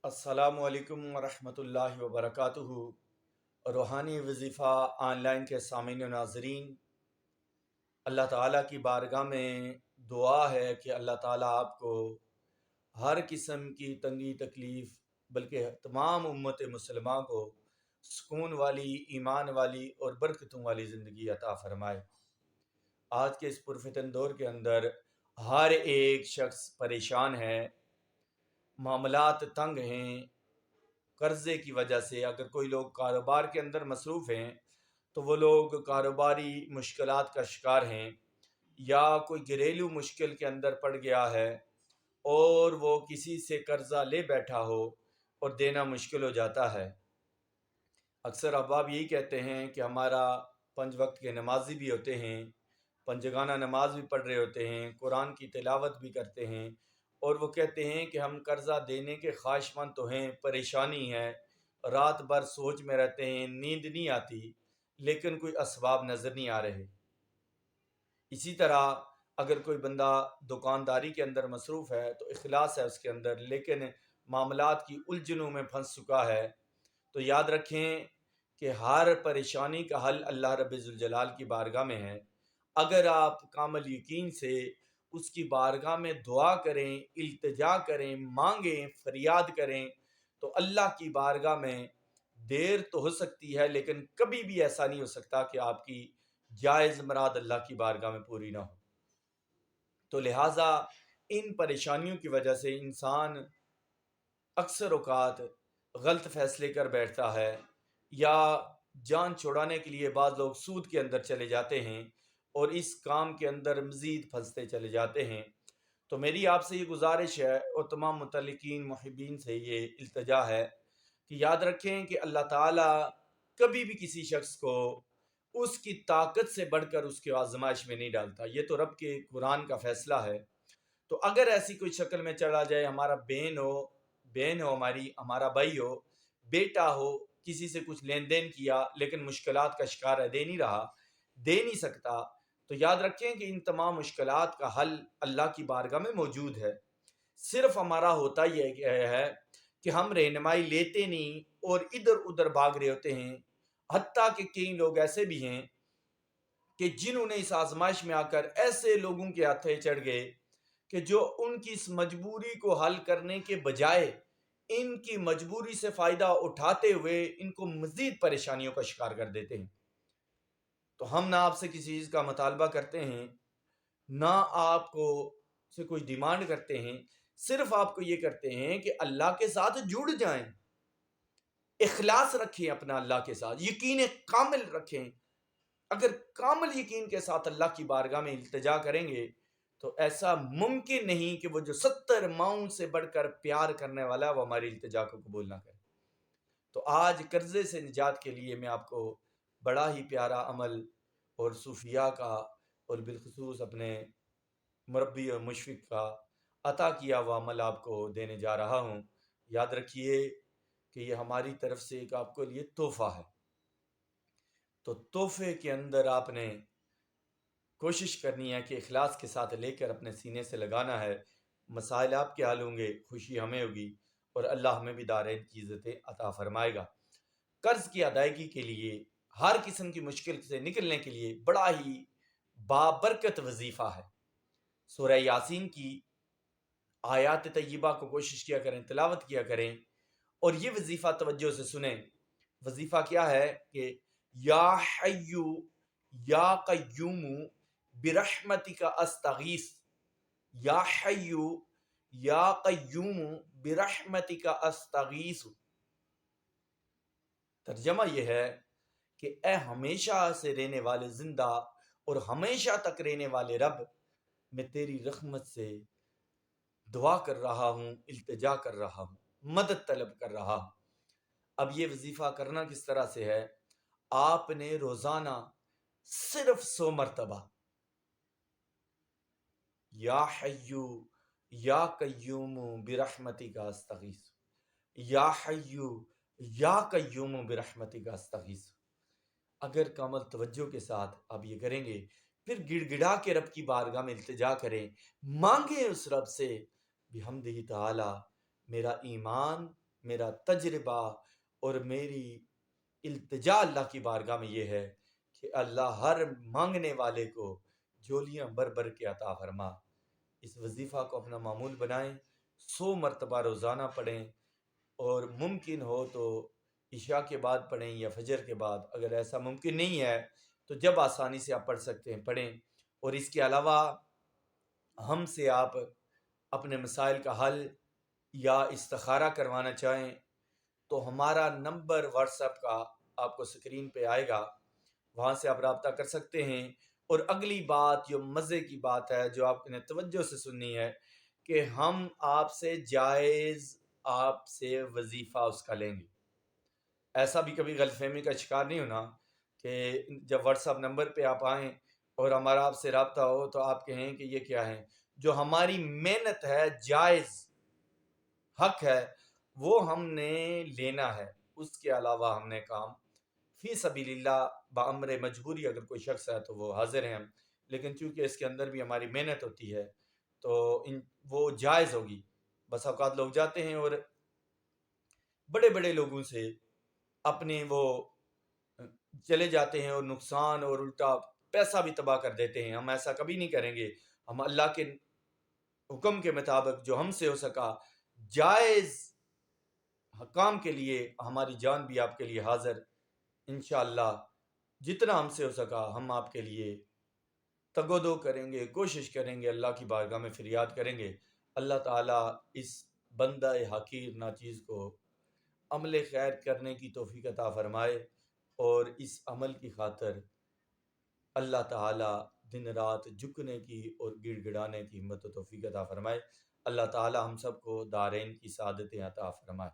السلام علیکم ورحمۃ اللہ وبرکاتہ۔ روحانی وظیفہ آن لائن کے سامعین و ناظرین، اللہ تعالیٰ کی بارگاہ میں دعا ہے کہ اللہ تعالیٰ آپ کو ہر قسم کی تنگی تکلیف بلکہ تمام امت مسلمہ کو سکون والی، ایمان والی اور برکتوں والی زندگی عطا فرمائے۔ آج کے اس پرفتن دور کے اندر ہر ایک شخص پریشان ہے، معاملات تنگ ہیں، قرضے کی وجہ سے۔ اگر کوئی لوگ کاروبار کے اندر مصروف ہیں تو وہ لوگ کاروباری مشکلات کا شکار ہیں، یا کوئی گھریلو مشکل کے اندر پڑ گیا ہے اور وہ کسی سے قرضہ لے بیٹھا ہو اور دینا مشکل ہو جاتا ہے۔ اکثر احباب یہی کہتے ہیں کہ ہمارا 5 وقت کے نمازی بھی ہوتے ہیں، پنجگانہ نماز بھی پڑھ رہے ہوتے ہیں، قرآن کی تلاوت بھی کرتے ہیں، اور وہ کہتے ہیں کہ ہم قرضہ دینے کے خواہش مند تو ہیں، پریشانی ہے، رات بھر سوچ میں رہتے ہیں، نیند نہیں آتی، لیکن کوئی اسباب نظر نہیں آ رہے۔ اسی طرح اگر کوئی بندہ دکانداری کے اندر مصروف ہے تو اخلاص ہے اس کے اندر، لیکن معاملات کی الجھنوں میں پھنس چکا ہے، تو یاد رکھیں کہ ہر پریشانی کا حل اللہ رب ذوالجلال کی بارگاہ میں ہے۔ اگر آپ کامل یقین سے اس کی بارگاہ میں دعا کریں، التجا کریں، مانگیں، فریاد کریں، تو اللہ کی بارگاہ میں دیر تو ہو سکتی ہے لیکن کبھی بھی ایسا نہیں ہو سکتا کہ آپ کی جائز مراد اللہ کی بارگاہ میں پوری نہ ہو۔ تو لہٰذا ان پریشانیوں کی وجہ سے انسان اکثر اوقات غلط فیصلے کر بیٹھتا ہے، یا جان چھڑانے کے لیے بعض لوگ سود کے اندر چلے جاتے ہیں اور اس کام کے اندر مزید پھنستے چلے جاتے ہیں۔ تو میری آپ سے یہ گزارش ہے اور تمام متعلقین محبین سے یہ التجا ہے کہ یاد رکھیں کہ اللہ تعالیٰ کبھی بھی کسی شخص کو اس کی طاقت سے بڑھ کر اس کے آزمائش میں نہیں ڈالتا۔ یہ تو رب کے قرآن کا فیصلہ ہے۔ تو اگر ایسی کوئی شکل میں چلا جائے، ہمارا بہن ہو ہمارا بھائی ہو، بیٹا ہو، کسی سے کچھ لین دین کیا لیکن مشکلات کا شکار ہے، دے نہیں سکتا، تو یاد رکھیں کہ ان تمام مشکلات کا حل اللہ کی بارگاہ میں موجود ہے۔ صرف ہمارا ہوتا یہ ہے کہ ہم رہنمائی لیتے نہیں اور ادھر ادھر بھاگ رہے ہوتے ہیں۔ حتیٰ کہ کئی لوگ ایسے بھی ہیں کہ جنہوں نے اس آزمائش میں آ کر ایسے لوگوں کے ہاتھے چڑھ گئے کہ جو ان کی اس مجبوری کو حل کرنے کے بجائے ان کی مجبوری سے فائدہ اٹھاتے ہوئے ان کو مزید پریشانیوں کا شکار کر دیتے ہیں۔ تو ہم نہ آپ سے کسی چیز کا مطالبہ کرتے ہیں، نہ آپ کو سے کوئی ڈیمانڈ کرتے ہیں، صرف آپ کو یہ کرتے ہیں کہ اللہ کے ساتھ جڑ جائیں، اخلاص رکھیں اپنا اللہ کے ساتھ، یقین کامل رکھیں۔ اگر کامل یقین کے ساتھ اللہ کی بارگاہ میں التجا کریں گے تو ایسا ممکن نہیں کہ وہ جو 70 ماؤں سے بڑھ کر پیار کرنے والا ہے وہ ہماری التجا کو قبول نہ کرے۔ تو آج قرضے سے نجات کے لیے میں آپ کو بڑا ہی پیارا عمل اور صوفیاء کا اور بالخصوص اپنے مربی اور مشفق کا عطا کیا ہوا عمل آپ کو دینے جا رہا ہوں۔ یاد رکھیے کہ یہ ہماری طرف سے ایک آپ کے لیے تحفہ ہے۔ تو تحفے کے اندر آپ نے کوشش کرنی ہے کہ اخلاص کے ساتھ لے کر اپنے سینے سے لگانا ہے۔ مسائل آپ کے حل ہوں گے، خوشی ہمیں ہوگی، اور اللہ ہمیں بھی دارین کی عزتیں عطا فرمائے گا۔ قرض کی ادائیگی کے لیے، ہر قسم کی مشکل سے نکلنے کے لیے بڑا ہی بابرکت وظیفہ ہے۔ سورہ یاسین کی آیات طیبہ کو کوشش کیا کریں، تلاوت کیا کریں، اور یہ وظیفہ توجہ سے سنیں۔ وظیفہ کیا ہے کہ یا حیو یا قیوم برحمتک استغیث، یا حیو یا قیوم برحمتک استغیث۔ ترجمہ یہ ہے کہ اے ہمیشہ سے رہنے والے زندہ اور ہمیشہ تک رہنے والے رب، میں تیری رحمت سے دعا کر رہا ہوں، التجا کر رہا ہوں، مدد طلب کر رہا ہوں۔ اب یہ وظیفہ کرنا کس طرح سے ہے؟ آپ نے روزانہ صرف 100 مرتبہ یا حیو یا قیوم برحمتک استغیث، یا حیو یا قیوم برحمتک استغیث، اگر کامل توجہ کے ساتھ آپ یہ کریں گے، پھر گڑ گڑا کے رب کی بارگاہ میں التجا کریں، مانگیں اس رب سے بحمدہ تعالی میرا ایمان میرا تجربہ اور میری التجا اللہ کی بارگاہ میں یہ ہے کہ اللہ ہر مانگنے والے کو جولیاں بھر بھر کے عطا فرما۔ اس وظیفہ کو اپنا معمول بنائیں، 100 مرتبہ روزانہ پڑھیں، اور ممکن ہو تو عشاء کے بعد پڑھیں یا فجر کے بعد۔ اگر ایسا ممکن نہیں ہے تو جب آسانی سے آپ پڑھ سکتے ہیں پڑھیں۔ اور اس کے علاوہ ہم سے آپ اپنے مسائل کا حل یا استخارہ کروانا چاہیں تو ہمارا نمبر واٹس ایپ کا آپ کو سکرین پہ آئے گا، وہاں سے آپ رابطہ کر سکتے ہیں۔ اور اگلی بات جو مزے کی بات ہے، جو آپ نے توجہ سے سننی ہے، کہ ہم آپ سے جائز آپ سے وظیفہ اس کا لیں گے۔ ایسا بھی کبھی غلط فہمی کا شکار نہیں ہونا کہ جب واٹس ایپ نمبر پہ آپ آئیں اور ہمارا آپ سے رابطہ ہو تو آپ کہیں کہ یہ کیا ہے۔ جو ہماری محنت ہے، جائز حق ہے، وہ ہم نے لینا ہے۔ اس کے علاوہ ہم نے کام فی سبیل اللہ بامر مجبوری اگر کوئی شخص ہے تو وہ حاضر ہیں ہم، لیکن چونکہ اس کے اندر بھی ہماری محنت ہوتی ہے تو وہ جائز ہوگی۔ بس اوقات لوگ جاتے ہیں اور بڑے بڑے لوگوں سے اپنے وہ چلے جاتے ہیں اور نقصان اور الٹا پیسہ بھی تباہ کر دیتے ہیں۔ ہم ایسا کبھی نہیں کریں گے۔ ہم اللہ کے حکم کے مطابق جو ہم سے ہو سکا جائز حکام کے لیے ہماری جان بھی آپ کے لیے حاضر، انشاءاللہ جتنا ہم سے ہو سکا ہم آپ کے لیے تگودو کریں گے، کوشش کریں گے، اللہ کی بارگاہ میں فریاد کریں گے۔ اللہ تعالیٰ اس بندہ حقیر ناچیز کو عمل خیر کرنے کی توفیق عطا فرمائے، اور اس عمل کی خاطر اللہ تعالیٰ دن رات جھکنے کی اور گڑ گڑانے کی ہمت و توفیق عطا فرمائے۔ اللہ تعالیٰ ہم سب کو دارین کی سعادتیں عطا فرمائے۔